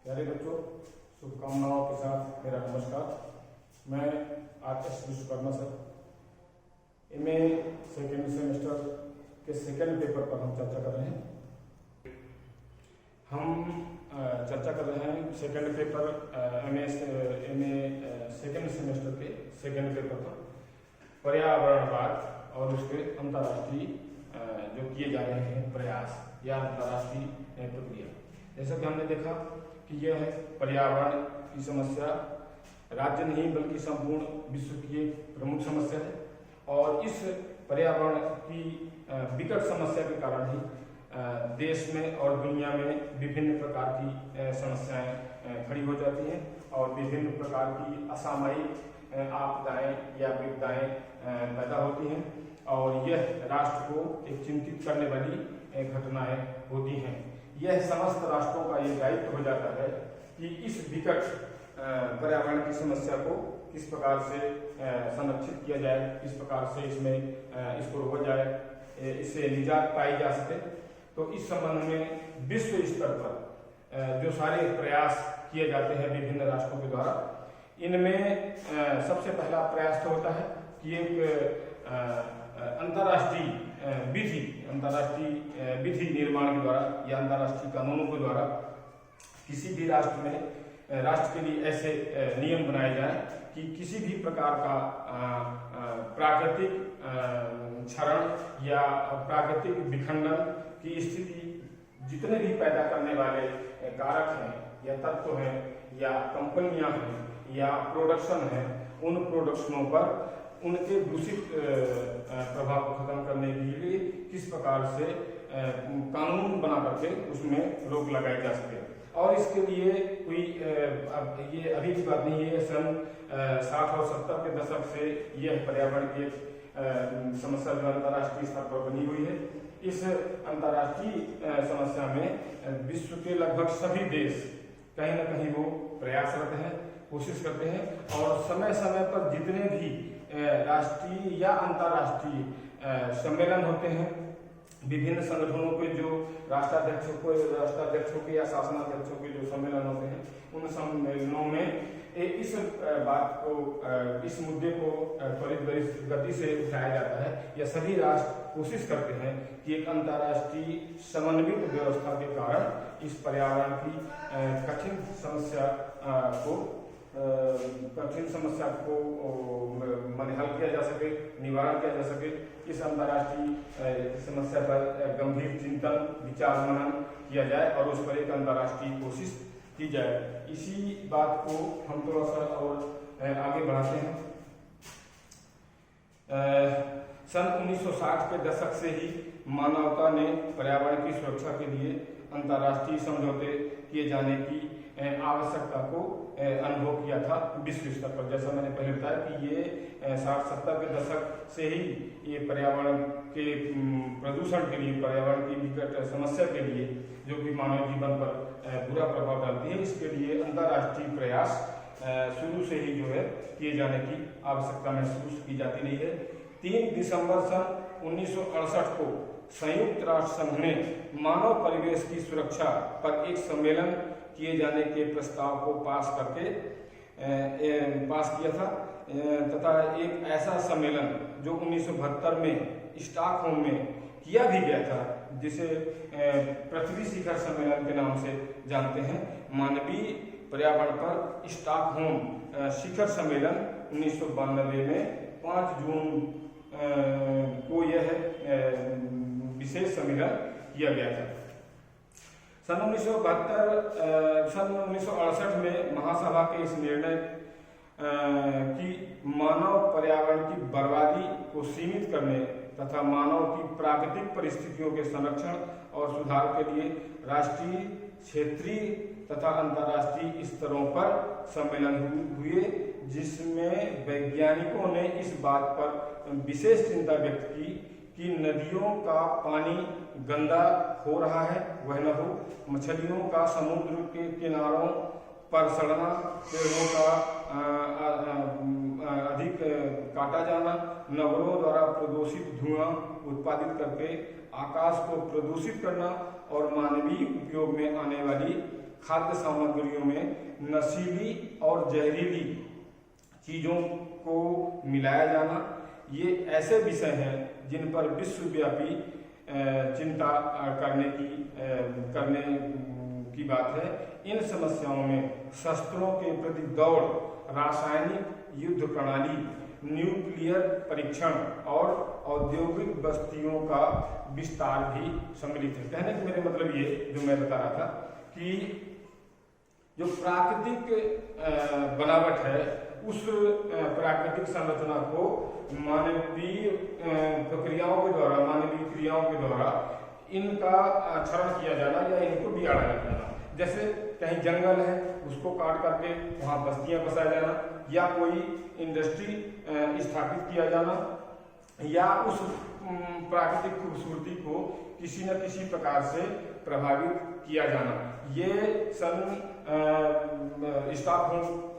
प्यारे बच्चों, शुभकामनाओं के साथ मेरा नमस्कार। मैं RS Vishwakarma sir, MA second semester के सेकेंड पेपर पर हम चर्चा कर रहे हैं। हम चर्चा कर रहे हैं second paper MA second semester के सेकेंड पेपर पर पर्यावरणवाद और उसके अंतर्राष्ट्रीय जो किए जा रहे हैं प्रयास या अंतर्राष्ट्रीय प्रक्रिया। जैसा कि हमने देखा कि यह है पर्यावरण की समस्या राज्य नहीं बल्कि संपूर्ण विश्व की एक प्रमुख समस्या है, और इस पर्यावरण की विकट समस्या के कारण ही देश में और दुनिया में विभिन्न प्रकार की समस्याएं खड़ी हो जाती हैं और विभिन्न प्रकार की असामयिक आपदाएं या विपदाएं पैदा होती हैं, और यह राष्ट्र को एक चिंतित करने वाली घटनाएं होती हैं। यह समस्त राष्ट्रों का ये दायित्व हो जाता है कि इस विकट पर्यावरण की समस्या को किस प्रकार से संरक्षित किया जाए, किस प्रकार से इसको रोका जाए, इससे निजात पाई जा सके। तो इस संबंध में विश्व स्तर पर जो सारे प्रयास किए जाते हैं विभिन्न राष्ट्रों के द्वारा, इनमें सबसे पहला प्रयास तो होता है कि एक अंतर्राष्ट्रीय विधि निर्माण के द्वारा या अंतर्राष्ट्रीय कानूनों के द्वारा किसी भी राष्ट्र के लिए ऐसे नियम बनाए जाएं कि किसी भी प्रकार का प्राकृतिक क्षरण या प्राकृतिक विखंडन की स्थिति जितने भी पैदा करने वाले कारक हैं या तत्व हैं या कंपनियां हैं या प्रोडक्शन हैं, उन प्रोडक्शनों पर उनके दूषित प्रभाव को खत्म करने के लिए किस प्रकार से कानून बना करके उसमें रोक लगाई जा सके। और इसके लिए कोई ये अभी की बात नहीं है, सन 60 और 70 के दशक से यह पर्यावरण की समस्या जो अंतर्राष्ट्रीय स्तर पर बनी हुई है। इस अंतर्राष्ट्रीय समस्या में विश्व के लगभग सभी देश कहीं न कहीं वो प्रयासरत हैं, कोशिश करते हैं, और समय समय पर जितने भी राष्ट्रीय या अंतर्राष्ट्रीय सम्मेलन होते हैं, विभिन्न संगठनों के जो राष्ट्राध्यक्षों के या शासनाध्यक्षों के जो सम्मेलन होते हैं, उन सम्मेलनों में इस बात को, इस मुद्दे को त्वरित गति से उठाया जाता है या सभी राष्ट्र कोशिश करते हैं कि एक अंतर्राष्ट्रीय समन्वित व्यवस्था के कारण इस पर्यावरण की कठिन समस्या को हल किया जा सके, निवारण किया जा सके। इस अंतर्राष्ट्रीय समस्या पर गंभीर चिंतन, विचार मनन किया जाए और उस पर एक अंतर्राष्ट्रीय कोशिश की जाए। इसी बात को हम थोड़ा सा और आगे बढ़ाते हैं। सन 1960 के दशक से ही मानवता ने पर्यावरण की सुरक्षा के लिए अंतर्राष्ट्रीय समझौते किए जाने की आवश्यकता को अनुभव किया था विश्व स्तर पर। जैसा मैंने पहले बताया कि ये 60-70 के दशक से ही ये पर्यावरण के प्रदूषण के लिए, पर्यावरण की विकट समस्या के लिए जो कि मानव जीवन पर बुरा प्रभाव डालती है, इसके लिए अंतर्राष्ट्रीय प्रयास शुरू से ही जो है किए जाने की आवश्यकता महसूस की जाती रही है। 3 दिसंबर सन 1968 को संयुक्त राष्ट्र संघ ने मानव परिवेश की सुरक्षा पर एक सम्मेलन किए जाने के प्रस्ताव को पास किया था, तथा एक ऐसा सम्मेलन जो 1972 में स्टॉकहोम में किया भी गया था, जिसे पृथ्वी शिखर सम्मेलन के नाम से जानते हैं। मानवीय पर्यावरण पर स्टॉकहोम शिखर सम्मेलन 1992 में 5 जून को यह विशेष सम्मेलन किया गया था। सन 1968 में महासभा के इस निर्णय की मानव पर्यावरण की बर्बादी को सीमित करने तथा मानव की प्राकृतिक परिस्थितियों के संरक्षण और सुधार के लिए राष्ट्रीय, क्षेत्रीय तथा अंतर्राष्ट्रीय स्तरों पर सम्मेलन हुए, जिसमें वैज्ञानिकों ने इस बात पर विशेष चिंता व्यक्त की कि नदियों का पानी गंदा हो रहा है, वह न हो, मछलियों का समुद्र के किनारों पर सड़ना, पेड़ों का अधिक काटा जाना, नगरों द्वारा प्रदूषित धुआं उत्पादित करके आकाश को प्रदूषित करना और मानवीय उपयोग में आने वाली खाद्य सामग्रियों में नशीली और जहरीली चीजों को मिलाया जाना, ये ऐसे विषय हैं जिन पर विश्वव्यापी चिंता करने की बात है। इन समस्याओं में शस्त्रों के प्रति दौड़, रासायनिक युद्ध प्रणाली, न्यूक्लियर परीक्षण और औद्योगिक बस्तियों का विस्तार भी सम्मिलित है। कहने का मेरे मतलब ये जो मैं बता रहा था कि जो प्राकृतिक बनावट है उस प्राकृतिक संरचना को मानवीय प्रक्रियाओं के द्वारा, मानवीय क्रियाओं के द्वारा इनका क्षरण किया जाना या इनको बिगाड़ा जाना। जैसे कहीं जंगल है उसको काट करके वहाँ बस्तियां बसाया जाना, या कोई इंडस्ट्री स्थापित किया जाना, या उस प्राकृतिक खूबसूरती को किसी न किसी प्रकार से प्रभावित किया जाना। ये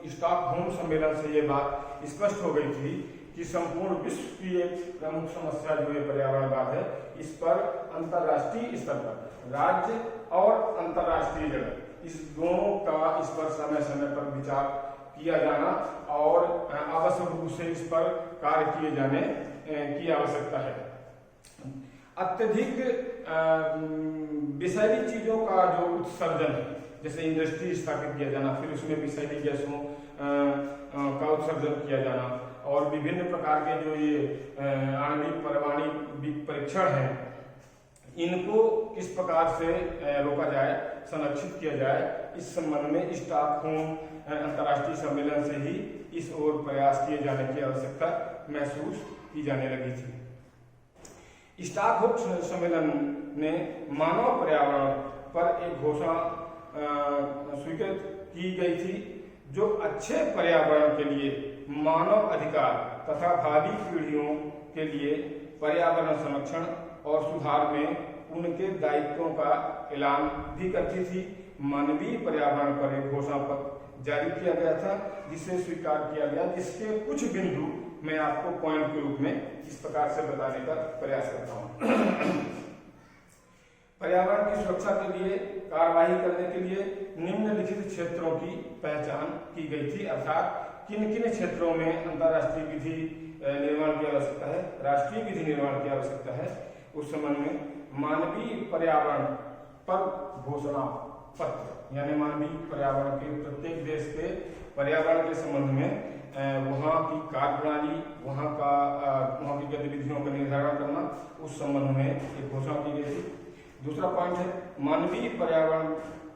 स्टॉकहोम सम्मेलन से ये बात स्पष्ट हो गई थी कि संपूर्ण विश्व की एक प्रमुख समस्या जो ये पर्यावरणवाद है, इस पर अंतर्राष्ट्रीय स्तर पर राज्य और अंतर्राष्ट्रीय जगत इस दोनों का इस पर समय समय पर विचार किया जाना और आवश्यक रूप से इस पर कार्य किए जाने की आवश्यकता है। अत्यधिक विषैली चीजों का जो उत्सर्जन है, जैसे इंडस्ट्री स्थापित किया जाना, फिर उसमें विषैली गैसों का उत्सर्जन किया जाना, और विभिन्न प्रकार के जो ये आणविक परमाणु परीक्षण है, इनको किस प्रकार से रोका जाए, संरक्षित किया जाए, इस संबंध में स्टॉकहोम अंतर्राष्ट्रीय सम्मेलन से ही इस ओर प्रयास किए जाने की आवश्यकता महसूस की जाने लगी थी। स्टॉकहोम सम्मेलन ने मानव पर्यावरण पर एक घोषणा स्वीकृत की गई थी, जो अच्छे पर्यावरण के लिए मानव अधिकार तथा भावी पीढ़ियों के लिए पर्यावरण संरक्षण और सुधार में उनके दायित्वों का ऐलान भी करती थी। मानवीय पर्यावरण पर एक घोषणा पत्र जारी किया गया था, जिसे स्वीकार किया गया, जिसके कुछ बिंदु मैं आपको पॉइंट के रूप में इस प्रकार से बताने का प्रयास करता हूँ। पर्यावरण की सुरक्षा के लिए कार्रवाई करने के लिए निम्नलिखित क्षेत्रों की पहचान की गई थी, अर्थात किन किन क्षेत्रों में अंतर्राष्ट्रीय विधि निर्माण की आवश्यकता है, राष्ट्रीय विधि निर्माण की आवश्यकता है। उस संबंध में मानवीय पर्यावरण पर घोषणा पत्र, यानी मानवीय पर्यावरण के प्रत्येक देश के पर्यावरण के संबंध में वहाँ की कार्यप्रणाली, वहाँ की गतिविधियों का निर्धारण करना, उस संबंध में एक घोषणा की गई थी। दूसरा पॉइंट है मानवीय पर्यावरण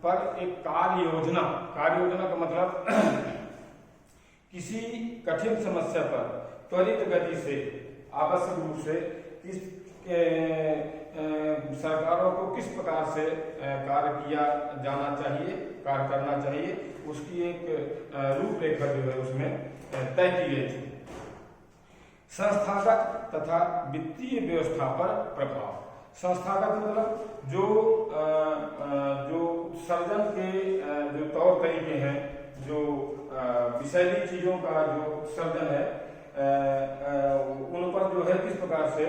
पर एक कार्य योजना। कार्य योजना का मतलब किसी कठिन समस्या पर त्वरित गति से, आवश्यक रूप से सरकारों को किस प्रकार से कार्य किया जाना चाहिए, कार्य करना चाहिए, उसकी एक रूपरेखा जो है उसमें तय की गई थी। संस्थागत तथा वित्तीय व्यवस्था पर प्रभाव। संस्थागत मतलब जो उत्सर्जन के जो तौर तरीके हैं, जो विषैली चीजों का जो उत्सर्जन है, उन पर जो है किस प्रकार से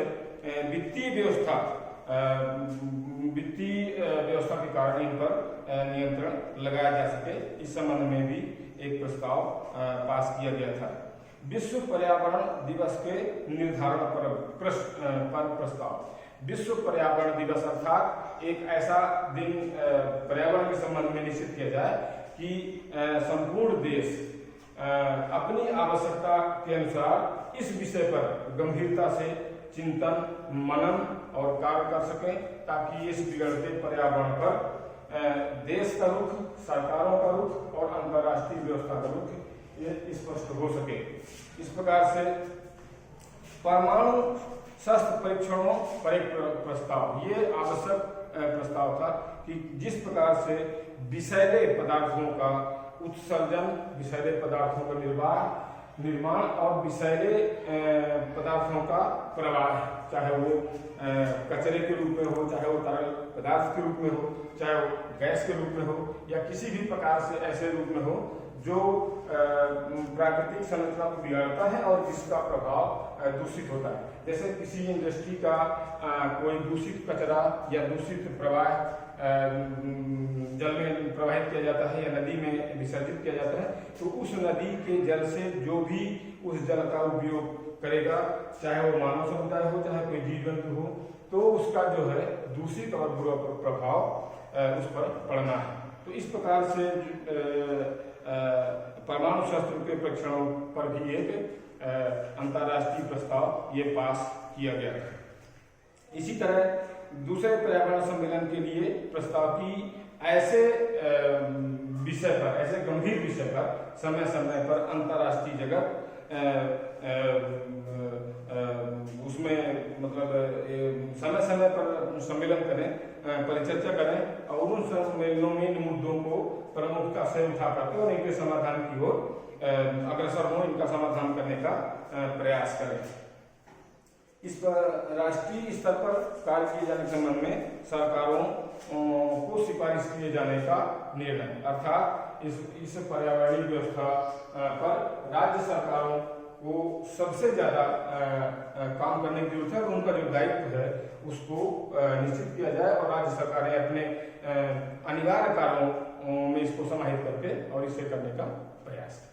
वित्तीय व्यवस्था के कारण इन पर नियंत्रण लगाया जा सके, इस संबंध में भी एक प्रस्ताव पास किया गया था। विश्व पर्यावरण दिवस के निर्धारण पर प्रस्ताव। विश्व पर्यावरण दिवस अर्थात एक ऐसा दिन पर्यावरण के संबंध में निश्चित किया जाए कि संपूर्ण देश अपनी आवश्यकता के अनुसार इस विषय पर गंभीरता से चिंतन, मनन और कार्य कर सकें, ताकि इस बिगड़ते पर्यावरण पर देश का रुख, सरकारों का रुख और अंतर्राष्ट्रीय व्यवस्था का रुख ये स्पष्ट हो सके। इस प्रकार से परमाणु शस्त्र परीक्षणों पर एक प्रस्ताव, ये आवश्यक प्रस्ताव था कि जिस प्रकार से विषैले पदार्थों का उत्सर्जन, विषैले पदार्थों का निर्माण और विषैले पदार्थों का प्रवाह, चाहे वो कचरे के रूप में हो, चाहे वो तरल पदार्थ के रूप में हो, चाहे वो गैस के रूप में हो, या किसी भी प्रकार से ऐसे रूप में हो जो प्राकृतिक संरचना को बिगाड़ता है और जिसका प्रभाव दूषित होता है। जैसे किसी इंडस्ट्री का कोई दूषित कचरा या दूषित प्रवाह जल में प्रवाहित किया जाता है या नदी में विसर्जित किया जाता है, तो उस नदी के जल से जो भी उस जल का उपयोग करेगा, चाहे वो मानव समुदाय हो चाहे कोई जीव जंतु हो, तो उसका जो है दूषित और बुरा प्रभाव उस पर पड़ना है। तो इस प्रकार से परमाणु शस्त्र के परीक्षणों पर भी एक अंतर्राष्ट्रीय प्रस्ताव ये पास किया गया है। इसी तरह दूसरे पर्यावरण सम्मेलन के लिए प्रस्ताव की ऐसे विषय पर, ऐसे गंभीर विषय पर समय समय पर अंतर्राष्ट्रीय जगत उसमें मतलब समय समय पर सम्मेलन करें, परिचर्चा करें और उन सम्मेलनों में इन मुद्दों को प्रमुखता से उठा करके और इनके समाधान की ओर अग्रसर हो, इनका समाधान करने का प्रयास करें। इस पर राष्ट्रीय स्तर पर कार्य किए जाने के संबंध में सरकारों को सिफारिश किए जाने का निर्णय, अर्थात इस पर्यावरणीय व्यवस्था पर राज्य सरकारों को सबसे ज्यादा काम करने की जरूरत है और उनका जो दायित्व है उसको निश्चित किया जाए और राज्य सरकारें अपने अनिवार्य कार्यों में इसको समाहित करके और इसे करने का प्रयास करें।